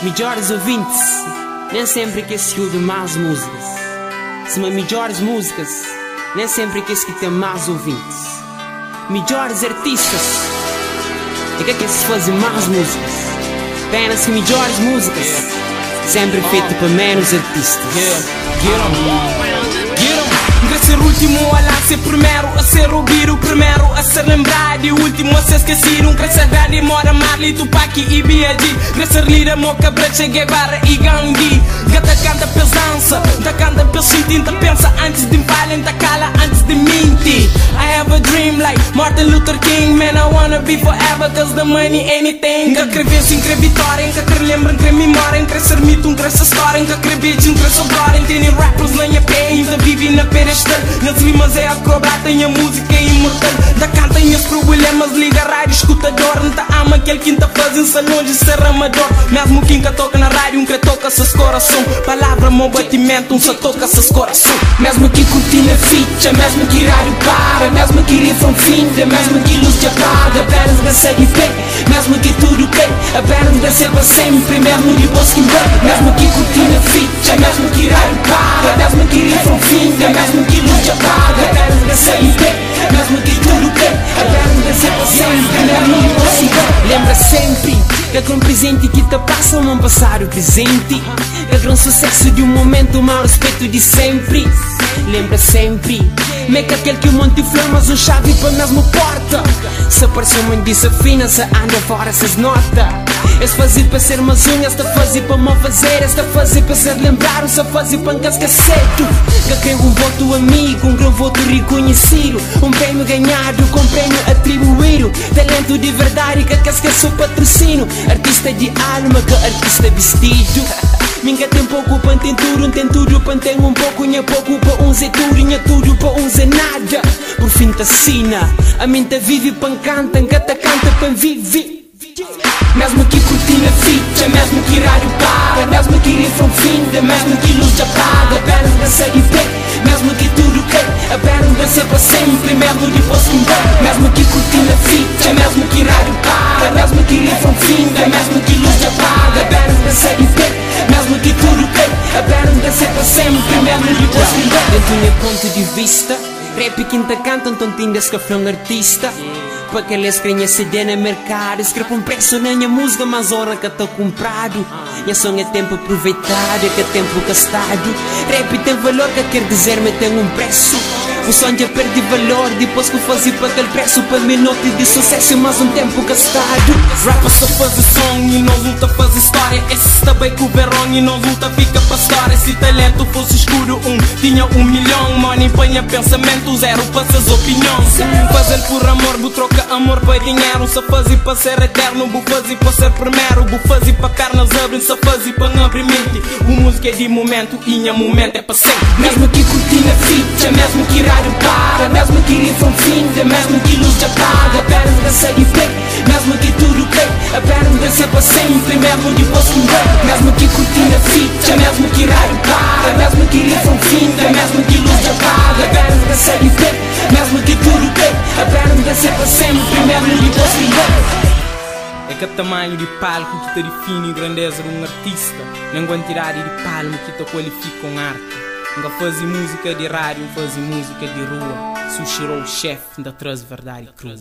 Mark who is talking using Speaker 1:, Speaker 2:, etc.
Speaker 1: Melhores ouvintes, nem sempre que se ouve mais músicas. Se me melhores músicas, nem sempre que se tem mais ouvintes. Melhores artistas, é que se fazem mais músicas. Apenas que melhores músicas, sempre feito para menos artistas.
Speaker 2: De ser o último a lá ser primeiro, a ser ouvir o primeiro, a ser lembrado e o último a ser esquecido. Crescer grande, mora Marley, Tupac e B.I.G. Crescer Lira, Moca, Brecha, Guevara e Gandhi. Gata canta pesança, da canta pelo sentido, pensa antes de falem, da cala antes de mentir. I have a dream like Martin Luther King, man, I wanna be forever, cause the money anything. Que crer sem crer vitória, que crer lembram, que memória, que ser mito, que ser história, que crer vídeo, que ser glória. Tem rappers na minha pé, ainda vive na pedestal. Nas rimas é acrobata e a música é imortal. Da canta em os problemas, liga rádio, escutador. Não tá ama aquele que tá fazendo salões de ser amador. Mesmo quem que toca na rádio, um que toca seus coração. Palavra, meu batimento, um só toca seus coração. Mesmo que cortina ficha, mesmo que rádio para, mesmo que rifam finda, mesmo que luz te apaga, apenas consegue ver. Mesmo que tudo cai, apenas descer para sempre. Mesmo que bosque vai, mesmo que cortina ficha, mesmo que rádio para, mesmo que rifam finda, mesmo que luz te apaga, apenas consegue ver. Mesmo que tudo cai, apenas descer para sempre. Mesmo que bosque vai.
Speaker 1: Lembra sempre que com presente que te passa não passar o presente. Que grande sucesso de um momento, mau respeito de sempre. Lembra sempre, meca aquele que o monte flamas, um chave para mesmo porta. Se aparece uma desafina, se anda fora, se nota. Esse fazer para ser umas unhas, esta fazer para mal fazer, esta fazer para ser lembrado, se fazer para cascaceto. Que quem um voto amigo, um grande voto reconhecido, um prêmio ganhado, com prêmio atribuído. Talento de verdade, que esquece o patrocínio. Artista de alma, que artista vestido. Minha tem pouco para tem tudo para tem um pouco, nha pouco para uns é tudo, nha tudo para uns é nada. Por fim ta sina, a mente vive para canta, canta para vive. Mesmo que cortina ficha, mesmo que rádio para, mesmo que rifam finda, mesmo que luz te apaga, apenas consegue ver. Mesmo que tudo cai, apenas vencer para sempre. Mesmo depois que vai, mesmo que cortina ficha, mesmo que rádio para, mesmo que rifam finda, mesmo que luz te apaga, apenas consegue ver. Mesmo que tudo cai, apenas vencer para sempre. Mesmo depois que vai. Dentro do meu ponto de vista, rap quinta canta, então tindas que foi um artista. Para que eles querem CD no mercado, escreve um preço na minha música, mas hora que está comprado. Minha som é tempo aproveitado, é que é tempo gastado. Rap tem valor, que quer dizer me tem um preço. O som já perde valor, depois que fazia para aquele preço. Para minuto de sucesso, mais um tempo gastado.
Speaker 2: Rapper só faz som e não luta faz história. Esse está bem com o verão e não luta fica para história. Se talento fosse escuro, tinha 1 milhão. Money empenha pensamento, zero passas opinião. Fazendo por amor, bu troca amor para dinheiro. Só fazia para ser eterno, bu fazia para ser primeiro. Bu fazia para carnas abrem, só fazia para não abrir mente. O música é de momento e minha momento é para sempre.
Speaker 1: Mesmo que cortina ficha, mesmo que rádio para, mesmo que rifam finda, mesmo que luz te apaga, apenas consegue ver. Mesmo que tudo cai, apenas vencer para sempre. Mesmo depois que vai, mesmo que cortina ficha, mesmo que rádio para, mesmo que rifam finda, mesmo que luz te apaga, apenas consegue ver. Mesmo que tudo cai, apenas vencer para sempre. Mesmo depois que vai.
Speaker 2: É que o tamanho de palco que te define a grandeza de um artista. Não quantidade de palmo que te qualifica com arte. Não fazem música de rádio, fazem música de rua. Sushirou o chefe da traz verdade crua.